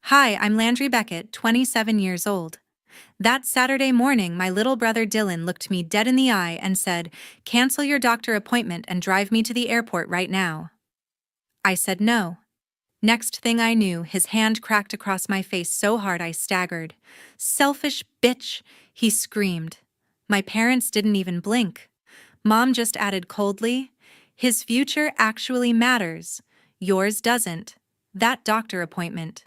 Hi, I'm Landry Beckett, 27 years old. That Saturday morning, my little brother Dylan looked me dead in the eye and said, "Cancel your doctor appointment and drive me to the airport right now." I said no. Next thing I knew, his hand cracked across my face so hard I staggered. "Selfish bitch," he screamed. My parents didn't even blink. Mom just added coldly, "His future actually matters. Yours doesn't. That doctor appointment.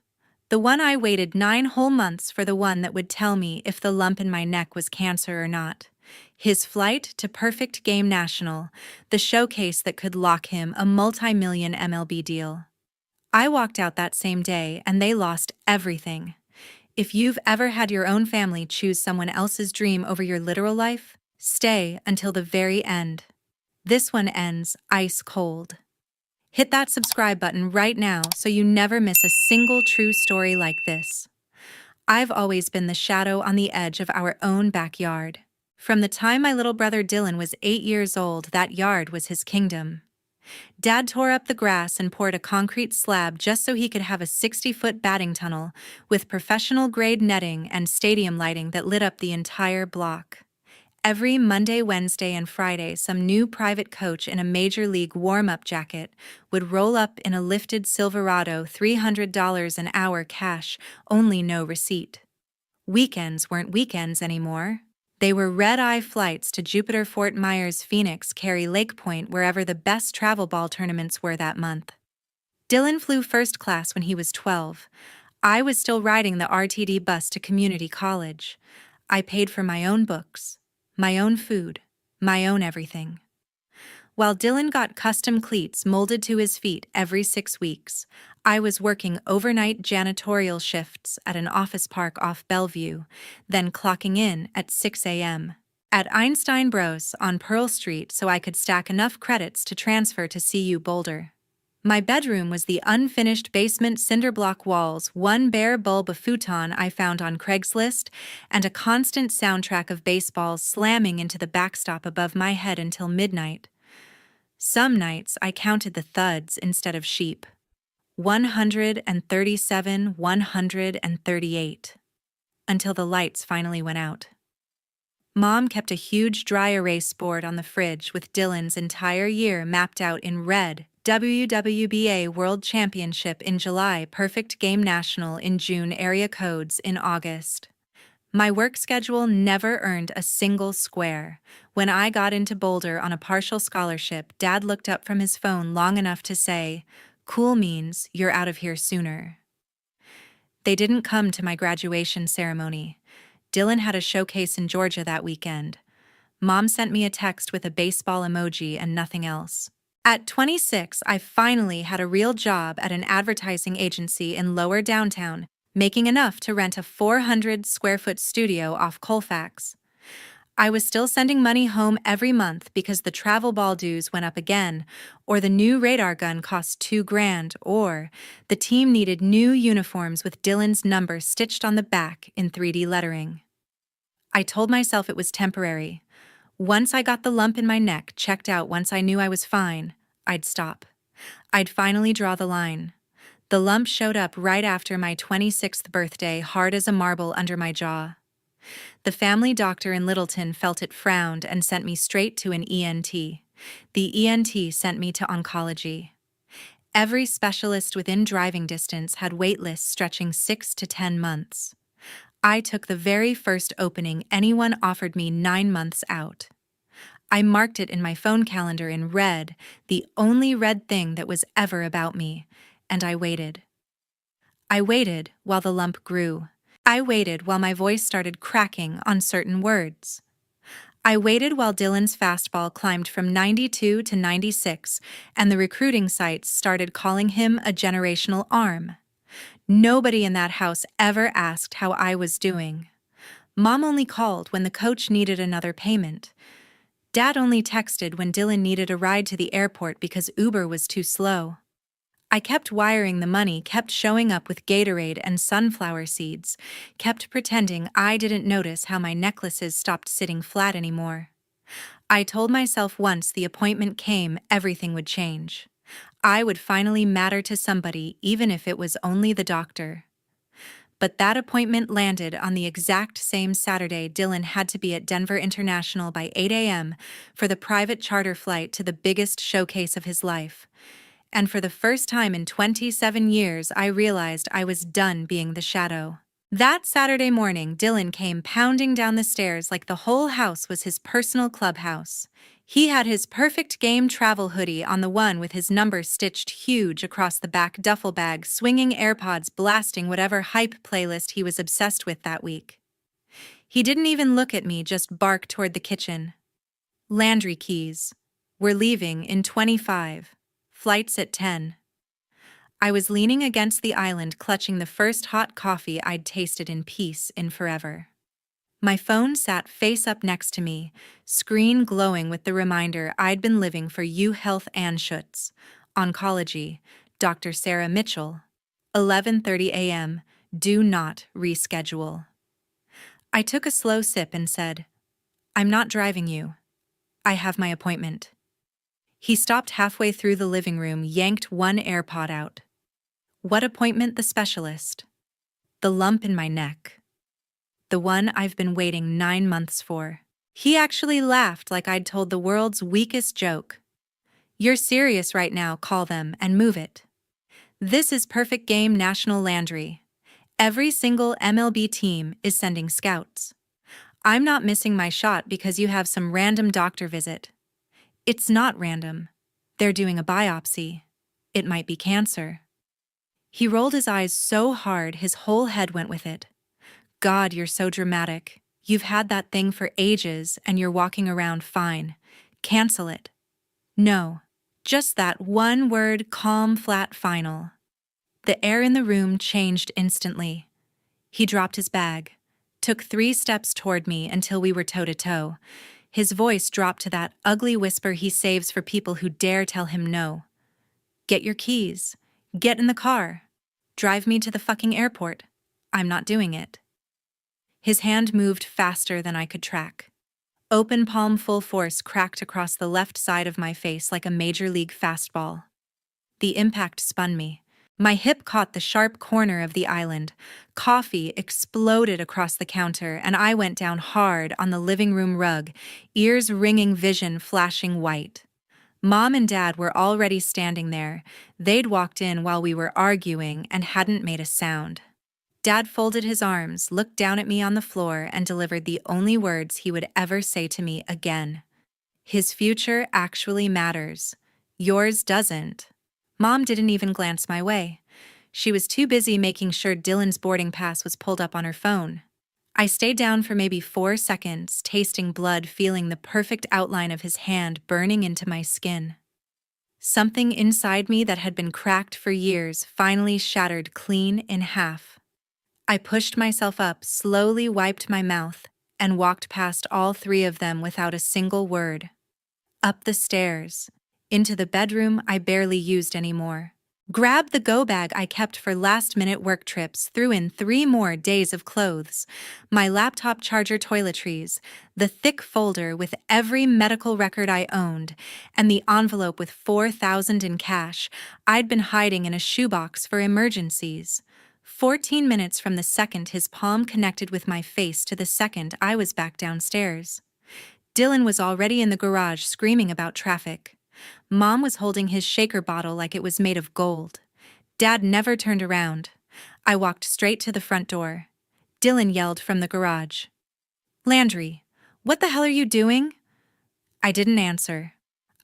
The one I waited 9 whole months for, the one that would tell me if the lump in my neck was cancer or not. His flight to Perfect Game National, the showcase that could lock him a multi-million MLB deal. I walked out that same day and they lost everything. If you've ever had your own family choose someone else's dream over your literal life, stay until the very end. This one ends ice cold. Hit that subscribe button right now so you never miss a single true story like this. I've always been the shadow on the edge of our own backyard. From the time my little brother Dylan was 8 years old, that yard was his kingdom. Dad tore up the grass and poured a concrete slab just so he could have a 60-foot batting tunnel with professional-grade netting and stadium lighting that lit up the entire block. Every Monday, Wednesday, and Friday, some new private coach in a major league warm-up jacket would roll up in a lifted Silverado, $300 an hour cash, only no receipt. Weekends weren't weekends anymore. They were red-eye flights to Jupiter, Fort Myers, Phoenix, Cary, Lake Point, wherever the best travel ball tournaments were that month. Dylan flew first class when he was 12. I was still riding the RTD bus to community college. I paid for my own books, my own food, my own everything. While Dylan got custom cleats molded to his feet every 6 weeks, I was working overnight janitorial shifts at an office park off Bellevue, then clocking in at 6 a.m. at Einstein Bros on Pearl Street so I could stack enough credits to transfer to CU Boulder. My bedroom was the unfinished basement cinderblock walls, one bare bulb of futon I found on Craigslist, and a constant soundtrack of baseballs slamming into the backstop above my head until midnight. Some nights I counted the thuds instead of sheep. 137, 138. Until the lights finally went out. Mom kept a huge dry erase board on the fridge with Dylan's entire year mapped out in red. WWBA World Championship in July, Perfect Game National in June, area codes in August. My work schedule never earned a single square. When I got into Boulder on a partial scholarship, Dad looked up from his phone long enough to say, "Cool means you're out of here sooner." They didn't come to my graduation ceremony. Dylan had a showcase in Georgia that weekend. Mom sent me a text with a baseball emoji and nothing else. At 26, I finally had a real job at an advertising agency in lower downtown, making enough to rent a 400-square-foot studio off Colfax. I was still sending money home every month because the travel ball dues went up again, or the new radar gun cost $2,000, or the team needed new uniforms with Dylan's number stitched on the back in 3D lettering. I told myself it was temporary. Once I got the lump in my neck checked out, once I knew I was fine, I'd stop. I'd finally draw the line. The lump showed up right after my 26th birthday, hard as a marble under my jaw. The family doctor in Littleton felt it, frowned, and sent me straight to an ENT. The ENT sent me to oncology. Every specialist within driving distance had wait lists stretching 6 to 10 months. I took the very first opening anyone offered me 9 months out. I marked it in my phone calendar in red, the only red thing that was ever about me, and I waited. I waited while the lump grew. I waited while my voice started cracking on certain words. I waited while Dylan's fastball climbed from 92 to 96, and the recruiting sites started calling him a generational arm. Nobody in that house ever asked how I was doing. Mom only called when the coach needed another payment. Dad only texted when Dylan needed a ride to the airport because Uber was too slow. I kept wiring the money, kept showing up with Gatorade and sunflower seeds, kept pretending I didn't notice how my necklaces stopped sitting flat anymore. I told myself once the appointment came, everything would change. I would finally matter to somebody, even if it was only the doctor. But that appointment landed on the exact same Saturday Dylan had to be at Denver International by 8 a.m. for the private charter flight to the biggest showcase of his life. And for the first time in 27 years, I realized I was done being the shadow. That Saturday morning, Dylan came pounding down the stairs like the whole house was his personal clubhouse. He had his perfect game travel hoodie on, the one with his number stitched huge across the back duffel bag, swinging AirPods, blasting whatever hype playlist he was obsessed with that week. He didn't even look at me, just barked toward the kitchen. Landry keys. We're leaving in 25. Flight's at 10. I was leaning against the island, clutching the first hot coffee I'd tasted in peace in forever. My phone sat face up next to me, screen glowing with the reminder I'd been living for UHealth Anschutz, oncology, Dr. Sarah Mitchell, 11:30 a.m., do not reschedule. I took a slow sip and said, I'm not driving you. I have my appointment. He stopped halfway through the living room, yanked one AirPod out. What appointment? The specialist. The lump in my neck. The one I've been waiting 9 months for. He actually laughed like I'd told the world's weakest joke. You're serious right now, call them and move it. This is perfect game, National Landry. Every single MLB team is sending scouts. I'm not missing my shot because you have some random doctor visit. It's not random. They're doing a biopsy. It might be cancer. He rolled his eyes so hard his whole head went with it. God, you're so dramatic. You've had that thing for ages and you're walking around fine. Cancel it. No. Just that one word, calm, flat, final. The air in the room changed instantly. He dropped his bag, took 3 steps toward me until we were toe-to-toe. His voice dropped to that ugly whisper he saves for people who dare tell him no. Get your keys. Get in the car. Drive me to the fucking airport. I'm not doing it. His hand moved faster than I could track. Open palm full force cracked across the left side of my face like a major league fastball. The impact spun me. My hip caught the sharp corner of the island. Coffee exploded across the counter, and I went down hard on the living room rug, ears ringing, vision flashing white. Mom and Dad were already standing there. They'd walked in while we were arguing and hadn't made a sound. Dad folded his arms, looked down at me on the floor, and delivered the only words he would ever say to me again. His future actually matters. Yours doesn't. Mom didn't even glance my way. She was too busy making sure Dylan's boarding pass was pulled up on her phone. I stayed down for maybe 4 seconds, tasting blood, feeling the perfect outline of his hand burning into my skin. Something inside me that had been cracked for years finally shattered clean in half. I pushed myself up, slowly wiped my mouth, and walked past all 3 of them without a single word. Up the stairs, into the bedroom I barely used anymore. Grabbed the go bag I kept for last-minute work trips, threw in 3 more days of clothes, my laptop charger, toiletries, the thick folder with every medical record I owned, and the envelope with $4,000 in cash I'd been hiding in a shoebox for emergencies. 14 minutes from the second his palm connected with my face to the second I was back downstairs. Dylan was already in the garage screaming about traffic. Mom was holding his shaker bottle like it was made of gold. Dad never turned around. I walked straight to the front door. Dylan yelled from the garage. Landry, what the hell are you doing? I didn't answer.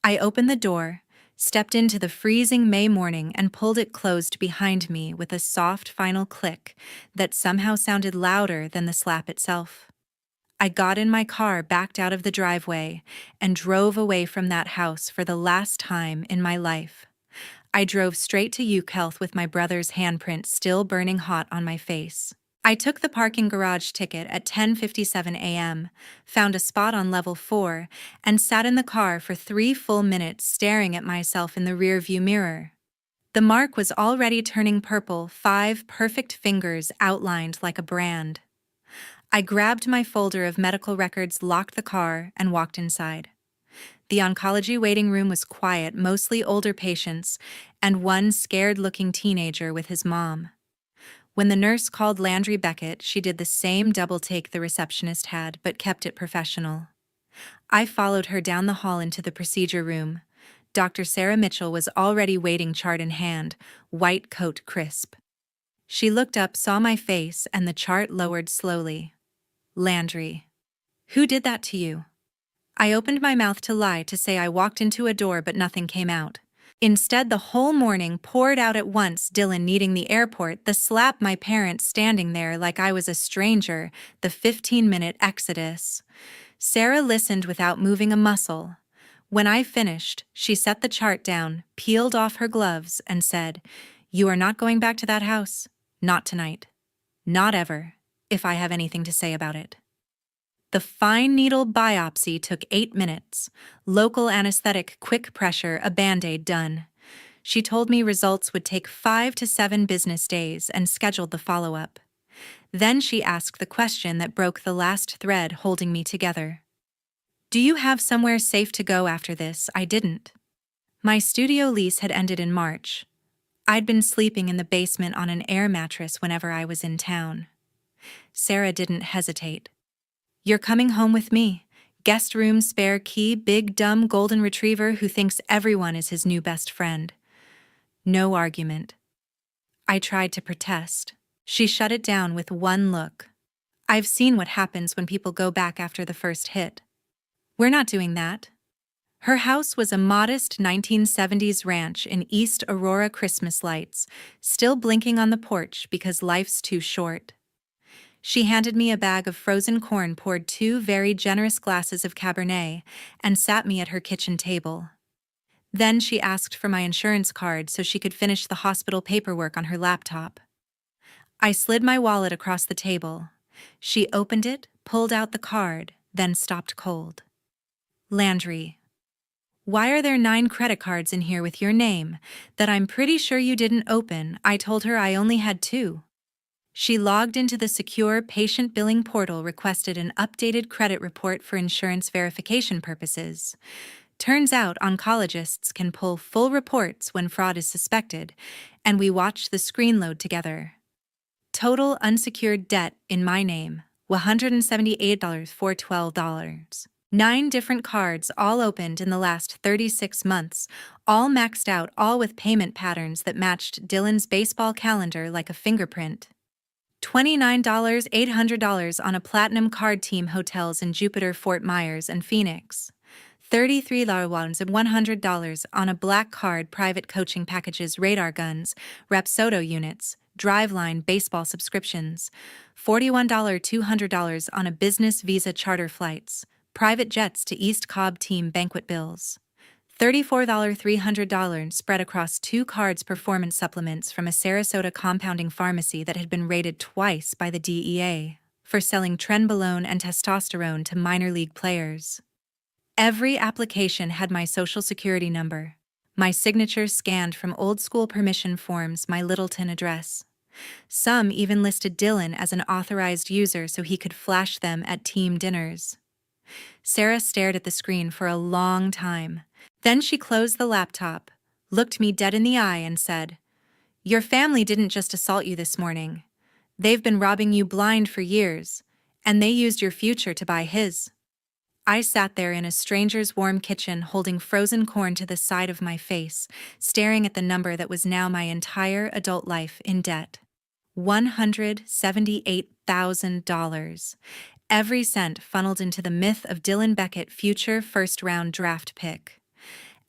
I opened the door, stepped into the freezing May morning, and pulled it closed behind me with a soft final click that somehow sounded louder than the slap itself. I got in my car, backed out of the driveway, and drove away from that house for the last time in my life. I drove straight to UHealth with my brother's handprint still burning hot on my face. I took the parking garage ticket at 10:57 a.m., found a spot on level 4, and sat in the car for 3 full minutes staring at myself in the rearview mirror. The mark was already turning purple, 5 perfect fingers outlined like a brand. I grabbed my folder of medical records, locked the car, and walked inside. The oncology waiting room was quiet, mostly older patients, and one scared-looking teenager with his mom. When the nurse called Landry Beckett, she did the same double take the receptionist had, but kept it professional. I followed her down the hall into the procedure room. Dr. Sarah Mitchell was already waiting, chart in hand, white coat crisp. She looked up, saw my face, and the chart lowered slowly. Landry. Who did that to you? I opened my mouth to lie, to say I walked into a door but nothing came out. Instead, the whole morning poured out at once. Dylan needing the airport, the slap, my parents standing there like I was a stranger, the 15-minute exodus. Sarah listened without moving a muscle. When I finished, she set the chart down, peeled off her gloves, and said, "You are not going back to that house. Not tonight. Not ever, if I have anything to say about it." The fine needle biopsy took 8 minutes. Local anesthetic, quick pressure, a Band-Aid done. She told me results would take 5 to 7 business days and scheduled the follow-up. Then she asked the question that broke the last thread holding me together. "Do you have somewhere safe to go after this?" I didn't. My studio lease had ended in March. I'd been sleeping in the basement on an air mattress whenever I was in town. Sarah didn't hesitate. "You're coming home with me. Guest room, spare key, big dumb golden retriever who thinks everyone is his new best friend." No argument. I tried to protest. She shut it down with one look. "I've seen what happens when people go back after the first hit. We're not doing that." Her house was a modest 1970s ranch in East Aurora, Christmas lights, still blinking on the porch because life's too short. She handed me a bag of frozen corn, poured 2 very generous glasses of Cabernet, and sat me at her kitchen table. Then she asked for my insurance card so she could finish the hospital paperwork on her laptop. I slid my wallet across the table. She opened it, pulled out the card, then stopped cold. "Landry, why are there 9 credit cards in here with your name that I'm pretty sure you didn't open?" I told her I only had 2. She logged into the secure patient billing portal, requested an updated credit report for insurance verification purposes. Turns out oncologists can pull full reports when fraud is suspected, and we watched the screen load together. Total unsecured debt in my name, $178 for $12. 9 different cards, all opened in the last 36 months, all maxed out, all with payment patterns that matched Dylan's baseball calendar like a fingerprint. $29, $800 on a platinum card, team hotels in Jupiter, Fort Myers, and Phoenix. $33 and $100 on a black card, private coaching packages, radar guns, Rapsodo units, Driveline baseball subscriptions. $41, $200 on a business visa, charter flights, private jets to East Cobb team banquet bills. $34, $300 spread across 2 cards, performance supplements from a Sarasota compounding pharmacy that had been raided twice by the DEA for selling trenbolone and testosterone to minor league players. Every application had my social security number, my signature scanned from old-school permission forms, my Littleton address. Some even listed Dylan as an authorized user so he could flash them at team dinners. Sarah stared at the screen for a long time. Then she closed the laptop, looked me dead in the eye, and said, "Your family didn't just assault you this morning. They've been robbing you blind for years, and they used your future to buy his." I sat there in a stranger's warm kitchen, holding frozen corn to the side of my face, staring at the number that was now my entire adult life in debt. $178,000. Every cent funneled into the myth of Dylan Beckett, future first-round draft pick.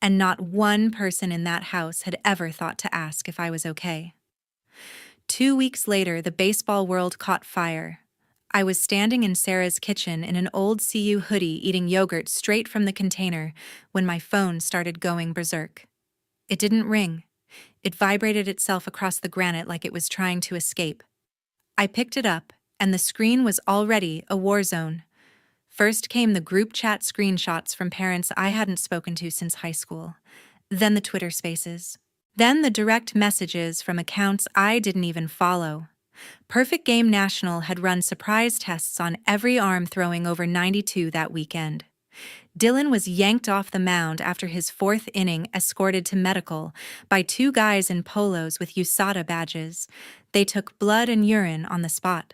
And not one person in that house had ever thought to ask if I was okay. 2 weeks later, the baseball world caught fire. I was standing in Sarah's kitchen in an old CU hoodie, eating yogurt straight from the container, when my phone started going berserk. It didn't ring. It vibrated itself across the granite like it was trying to escape. I picked it up, and the screen was already a war zone. First came the group chat screenshots from parents I hadn't spoken to since high school. Then the Twitter spaces. Then the direct messages from accounts I didn't even follow. Perfect Game National had run surprise tests on every arm, throwing over 92 that weekend. Dylan was yanked off the mound after his fourth inning, escorted to medical by two guys in polos with USADA badges. They took blood and urine on the spot.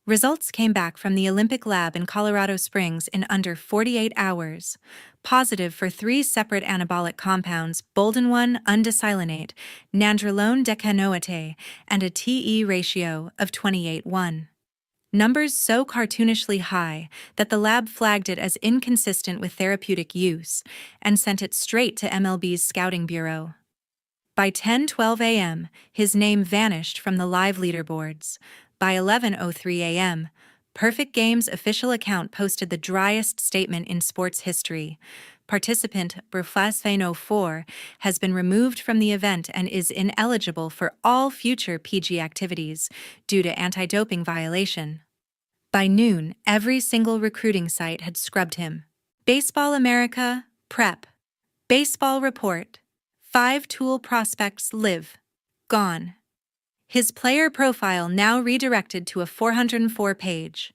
Results came back from the Olympic lab in Colorado Springs in under 48 hours. Positive for three separate anabolic compounds: bolden-1 undesylonate, nandrolone decanoate, and a TE ratio of 28:1. Numbers so cartoonishly high that the lab flagged it as inconsistent with therapeutic use and sent it straight to MLB's scouting bureau. By 10:12 a.m., his name vanished from the live leaderboards. By 11:03 a.m., Perfect Game's official account posted the driest statement in sports history. Participant Breflasveno 4 has been removed from the event and is ineligible for all future PG activities due to anti-doping violation. By noon, every single recruiting site had scrubbed him. Baseball America, Prep. Baseball Report. 5 Tool prospects live. Gone. His player profile now redirected to a 404-page.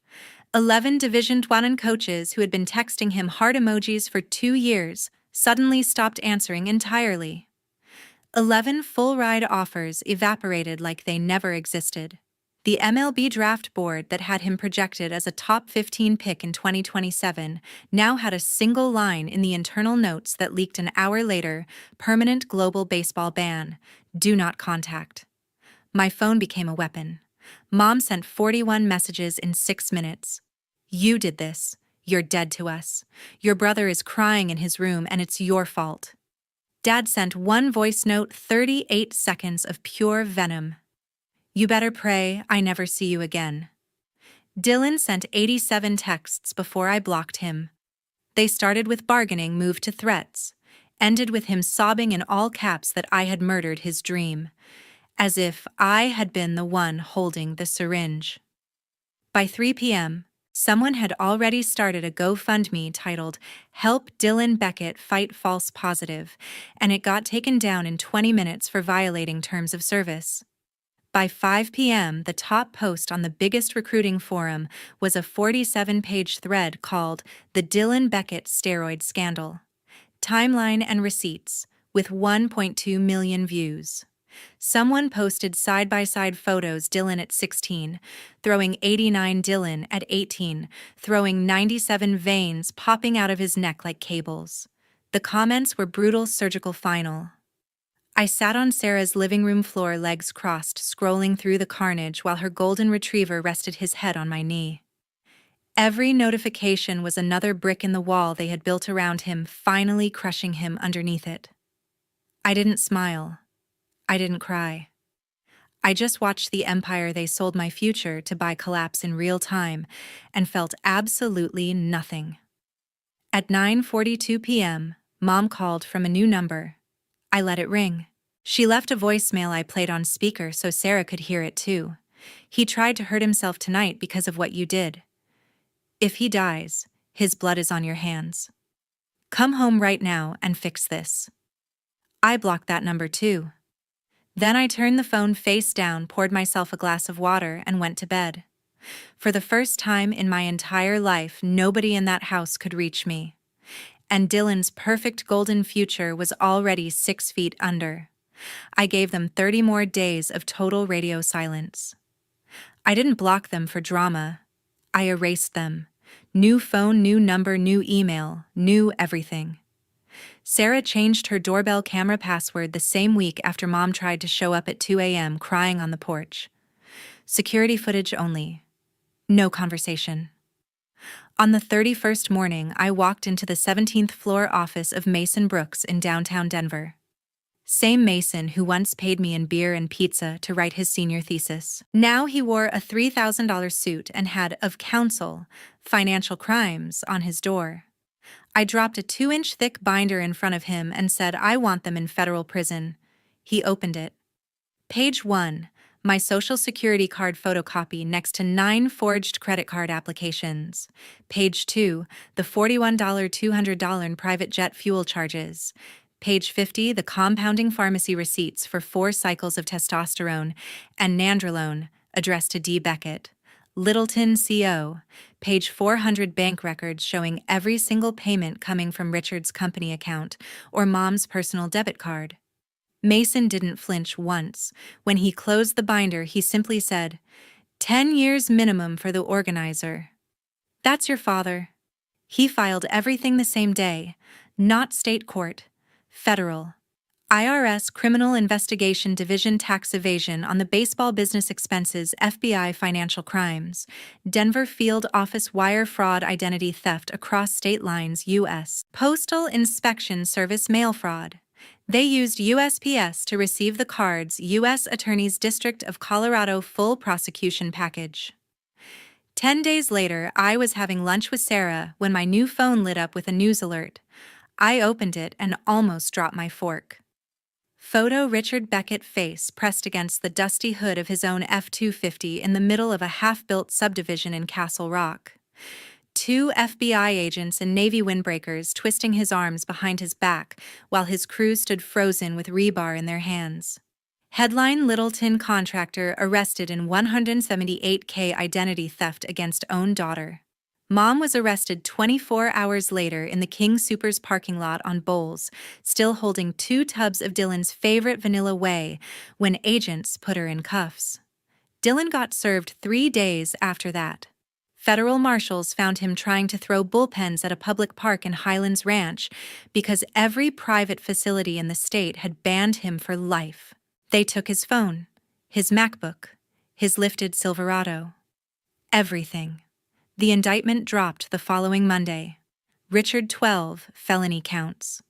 11 Division I coaches who had been texting him heart emojis for 2 years suddenly stopped answering entirely. 11 full-ride offers evaporated like they never existed. The MLB draft board that had him projected as a top 15 pick in 2027 now had a single line in the internal notes that leaked an hour later: permanent global baseball ban. Do not contact. My phone became a weapon. Mom sent 41 messages in 6 minutes. You did this. You're dead to us. Your brother is crying in his room and it's your fault. Dad sent one voice note, 38 seconds of pure venom. You better pray I never see you again. Dylan sent 87 texts before I blocked him. They started with bargaining, moved to threats, ended with him sobbing in all caps that I had murdered his dream, as if I had been the one holding the syringe. By 3 p.m., someone had already started a GoFundMe titled "Help Dylan Beckett Fight False Positive," and it got taken down in 20 minutes for violating terms of service. By 5 p.m., the top post on the biggest recruiting forum was a 47-page thread called "The Dylan Beckett Steroid Scandal." Timeline and receipts, with 1.2 million views. Someone posted side-by-side photos: Dylan at 16, throwing 89 Dylan at 18, throwing 97 veins popping out of his neck like cables. The comments were brutal surgical final. I sat on Sarah's living room floor, legs crossed, scrolling through the carnage while her golden retriever rested his head on my knee. Every notification was another brick in the wall they had built around him, finally crushing him underneath it. I didn't smile. I didn't cry. I just watched the empire they sold my future to buy collapse in real time and felt absolutely nothing. At 9:42 p.m., Mom called from a new number. I let it ring. She left a voicemail I played on speaker so Sarah could hear it too. He tried to hurt himself tonight because of what you did. If he dies, his blood is on your hands. Come home right now and fix this. I blocked that number too. Then I turned the phone face down, poured myself a glass of water, and went to bed. For the first time in my entire life, nobody in that house could reach me. And Dylan's perfect golden future was already 6 feet under. I gave them 30 more days of total radio silence. I didn't block them for drama. I erased them. New phone, new number, new email, new everything. Sarah changed her doorbell camera password the same week after Mom tried to show up at 2 a.m. crying on the porch. Security footage only. No conversation. On the 31st morning, I walked into the 17th floor office of Mason Brooks in downtown Denver. Same Mason who once paid me in beer and pizza to write his senior thesis. Now he wore a $3,000 suit and had "of counsel, financial crimes" on his door. I dropped a 2-inch thick binder in front of him and said, "I want them in federal prison." He opened it. Page 1. My social security card photocopy next to 9 forged credit card applications. Page 2, the $41 $200 in private jet fuel charges. Page 50, the compounding pharmacy receipts for 4 cycles of testosterone and nandrolone, addressed to D. Beckett. Littleton CO, page 400 bank records showing every single payment coming from Richard's company account or Mom's personal debit card. Mason didn't flinch once. When he closed the binder, he simply said, 10 years minimum for the organizer. That's your father. He filed everything the same day, not state court, federal. IRS Criminal Investigation Division tax evasion on the baseball business expenses, FBI financial crimes, Denver field office wire fraud, identity theft across state lines, U.S. Postal Inspection Service mail fraud. They used USPS to receive the cards, U.S. Attorney's District of Colorado full prosecution package. 10 days later, I was having lunch with Sarah when my new phone lit up with a news alert. I opened it and almost dropped my fork. Photo: Richard Beckett face pressed against the dusty hood of his own F-250 in the middle of a half-built subdivision in Castle Rock. 2 FBI agents in Navy windbreakers twisting his arms behind his back while his crew stood frozen with rebar in their hands. Headline: Littleton contractor arrested in $178K identity theft against own daughter. Mom was arrested 24 hours later in the King Soopers parking lot on Bowles, still holding 2 tubs of Dylan's favorite vanilla whey when agents put her in cuffs. Dylan got served 3 days after that. Federal marshals found him trying to throw bullpens at a public park in Highlands Ranch because every private facility in the state had banned him for life. They took his phone, his MacBook, his lifted Silverado. Everything. The indictment dropped the following Monday. Richard 12 felony counts.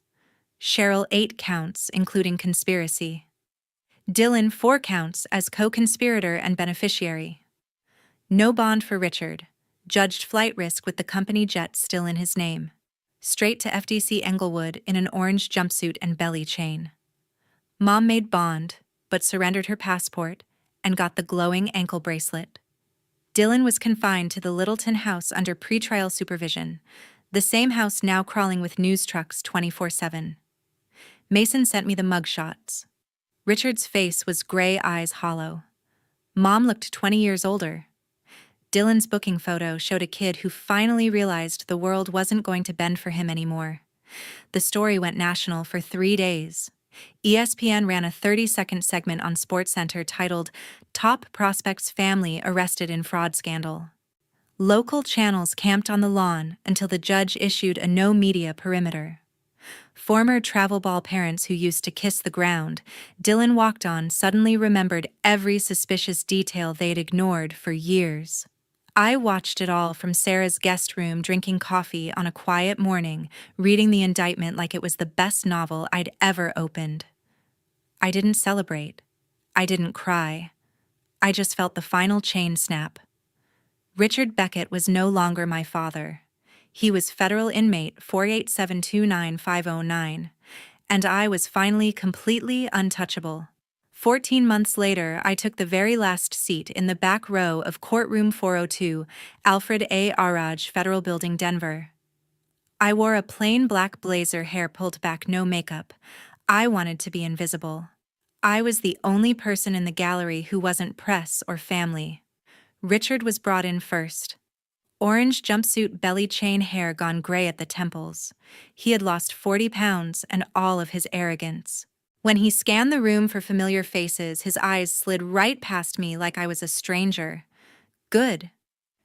Cheryl 8 counts, including conspiracy. Dylan 4 counts as co-conspirator and beneficiary. No bond for Richard. Judged flight risk with the company jet still in his name. Straight to FDC Englewood in an orange jumpsuit and belly chain. Mom made bond, but surrendered her passport and got the glowing ankle bracelet. Dylan was confined to the Littleton house under pretrial supervision, the same house now crawling with news trucks 24/7. Mason sent me the mugshots. Richard's face was gray, eyes hollow. Mom looked 20 years older. Dylan's booking photo showed a kid who finally realized the world wasn't going to bend for him anymore. The story went national for 3 days. ESPN ran a 30-second segment on SportsCenter titled, Top Prospects Family Arrested in Fraud Scandal. Local channels camped on the lawn until the judge issued a no-media perimeter. Former travel ball parents who used to kiss the ground, Dylan walked on, suddenly remembered every suspicious detail they'd ignored for years. I watched it all from Sarah's guest room, drinking coffee on a quiet morning, reading the indictment like it was the best novel I'd ever opened. I didn't celebrate. I didn't cry. I just felt the final chain snap. Richard Beckett was no longer my father. He was federal inmate 48729-509, and I was finally completely untouchable. 14 months later, I took the very last seat in the back row of courtroom 402, Alfred A. Araj Federal Building, Denver. I wore a plain black blazer, hair pulled back, no makeup. I wanted to be invisible. I was the only person in the gallery who wasn't press or family. Richard was brought in first. Orange jumpsuit, belly chain, hair gone gray at the temples. He had lost 40 pounds and all of his arrogance. When he scanned the room for familiar faces, his eyes slid right past me like I was a stranger. Good.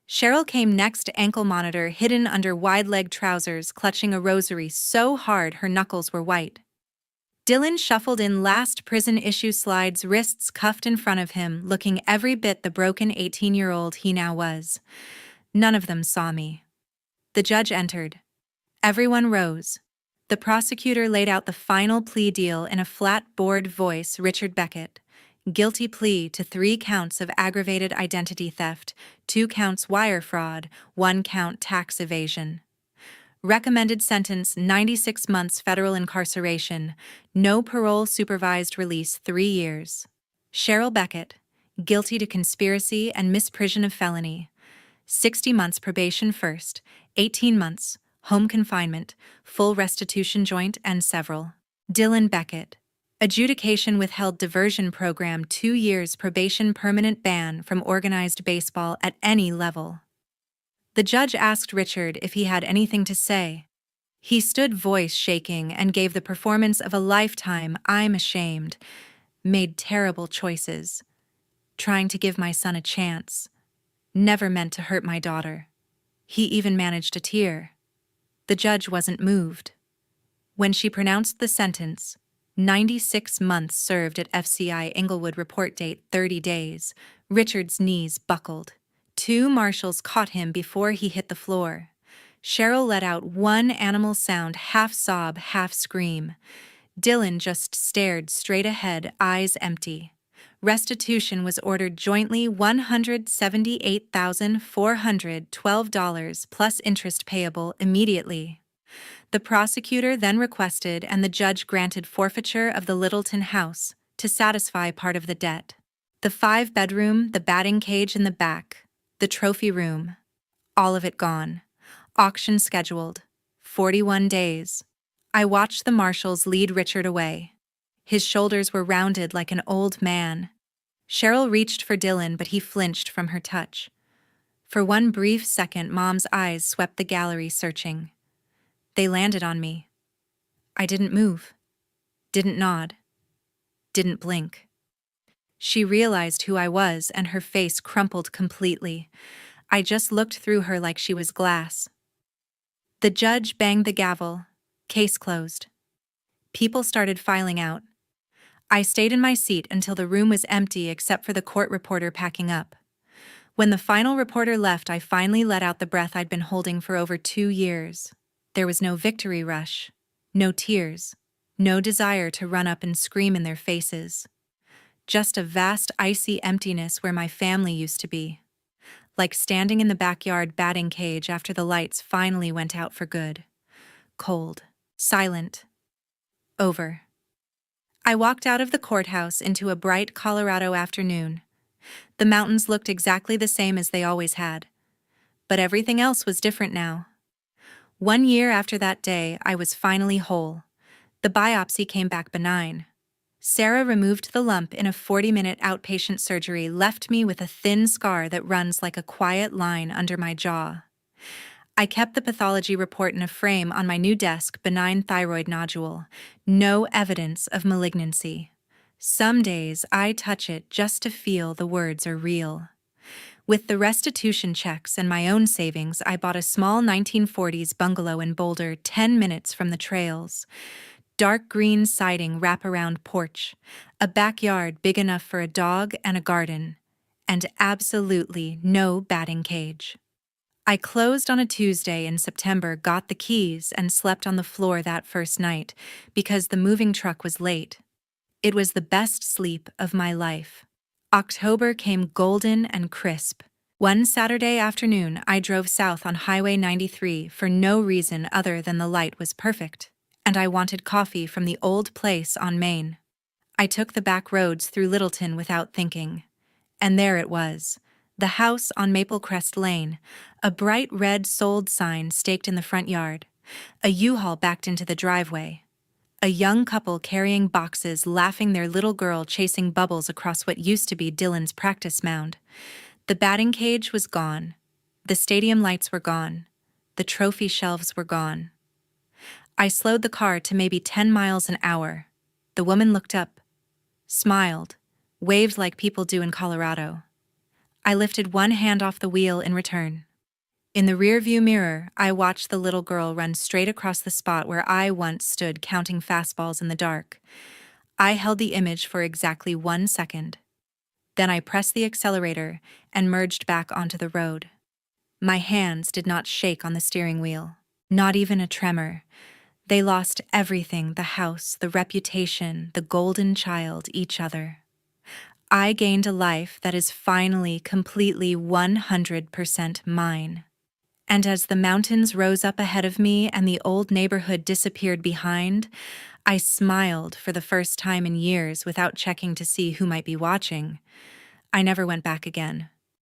Cheryl came next, ankle monitor hidden under wide-legged trousers, clutching a rosary so hard her knuckles were white. Dylan shuffled in last, prison-issue slides, wrists cuffed in front of him, looking every bit the broken 18-year-old he now was. None of them saw me. The judge entered. Everyone rose. The prosecutor laid out the final plea deal in a flat, bored voice. Richard Beckett. Guilty plea to 3 counts of aggravated identity theft, 2 counts wire fraud, 1 count tax evasion. Recommended sentence 96 months federal incarceration, no parole, supervised release 3 years. Cheryl Beckett. Guilty to conspiracy and misprision of felony. 60 months probation first, 18 months, home confinement, full restitution, joint and several. Dylan Beckett. Adjudication withheld diversion program 2 years probation permanent ban from organized baseball at any level. The judge asked Richard if he had anything to say. He stood voice shaking and gave the performance of a lifetime. I'm ashamed. Made terrible choices. Trying to give my son a chance. Never meant to hurt my daughter. He even managed a tear. The judge wasn't moved. When she pronounced the sentence, 96 months served at FCI Inglewood, report date 30 days, Richard's knees buckled. 2 marshals caught him before he hit the floor. Cheryl let out one animal sound, half sob, half scream. Dylan just stared straight ahead, eyes empty. Restitution was ordered jointly, $178,412 plus interest payable immediately. The prosecutor then requested and the judge granted forfeiture of the Littleton house to satisfy part of the debt. The 5-bedroom, the batting cage in the back, the trophy room, all of it gone. Auction scheduled. 41 days. I watched the marshals lead Richard away. His shoulders were rounded like an old man. Cheryl reached for Dylan, but he flinched from her touch. For one brief second, Mom's eyes swept the gallery, searching. They landed on me. I didn't move. Didn't nod. Didn't blink. She realized who I was, and her face crumpled completely. I just looked through her like she was glass. The judge banged the gavel. Case closed. People started filing out. I stayed in my seat until the room was empty except for the court reporter packing up. When the final reporter left, I finally let out the breath I'd been holding for over 2 years. There was no victory rush, no tears, no desire to run up and scream in their faces. Just a vast, icy emptiness where my family used to be. Like standing in the backyard batting cage after the lights finally went out for good. Cold, silent, over. I walked out of the courthouse into a bright Colorado afternoon. The mountains looked exactly the same as they always had. But everything else was different now. 1 year after that day, I was finally whole. The biopsy came back benign. Sarah removed the lump in a 40-minute outpatient surgery, left me with a thin scar that runs like a quiet line under my jaw. I kept the pathology report in a frame on my new desk, benign thyroid nodule. No evidence of malignancy. Some days I touch it just to feel the words are real. With the restitution checks and my own savings, I bought a small 1940s bungalow in Boulder, 10 minutes from the trails. Dark green siding, wraparound porch, a backyard big enough for a dog and a garden, and absolutely no batting cage. I closed on a Tuesday in September, got the keys, and slept on the floor that first night because the moving truck was late. It was the best sleep of my life. October came golden and crisp. One Saturday afternoon, I drove south on Highway 93 for no reason other than the light was perfect, and I wanted coffee from the old place on Main. I took the back roads through Littleton without thinking. And there it was, the house on Maple Crest Lane, a bright red sold sign staked in the front yard, a U-Haul backed into the driveway, a young couple carrying boxes, laughing, their little girl chasing bubbles across what used to be Dylan's practice mound. The batting cage was gone. The stadium lights were gone. The trophy shelves were gone. I slowed the car to maybe 10 miles an hour. The woman looked up, smiled, waved like people do in Colorado. I lifted one hand off the wheel in return. In the rearview mirror, I watched the little girl run straight across the spot where I once stood counting fastballs in the dark. I held the image for exactly 1 second. Then I pressed the accelerator and merged back onto the road. My hands did not shake on the steering wheel, not even a tremor. They lost everything, the house, the reputation, the golden child, each other. I gained a life that is finally completely 100% mine. And as the mountains rose up ahead of me and the old neighborhood disappeared behind, I smiled for the first time in years without checking to see who might be watching. I never went back again.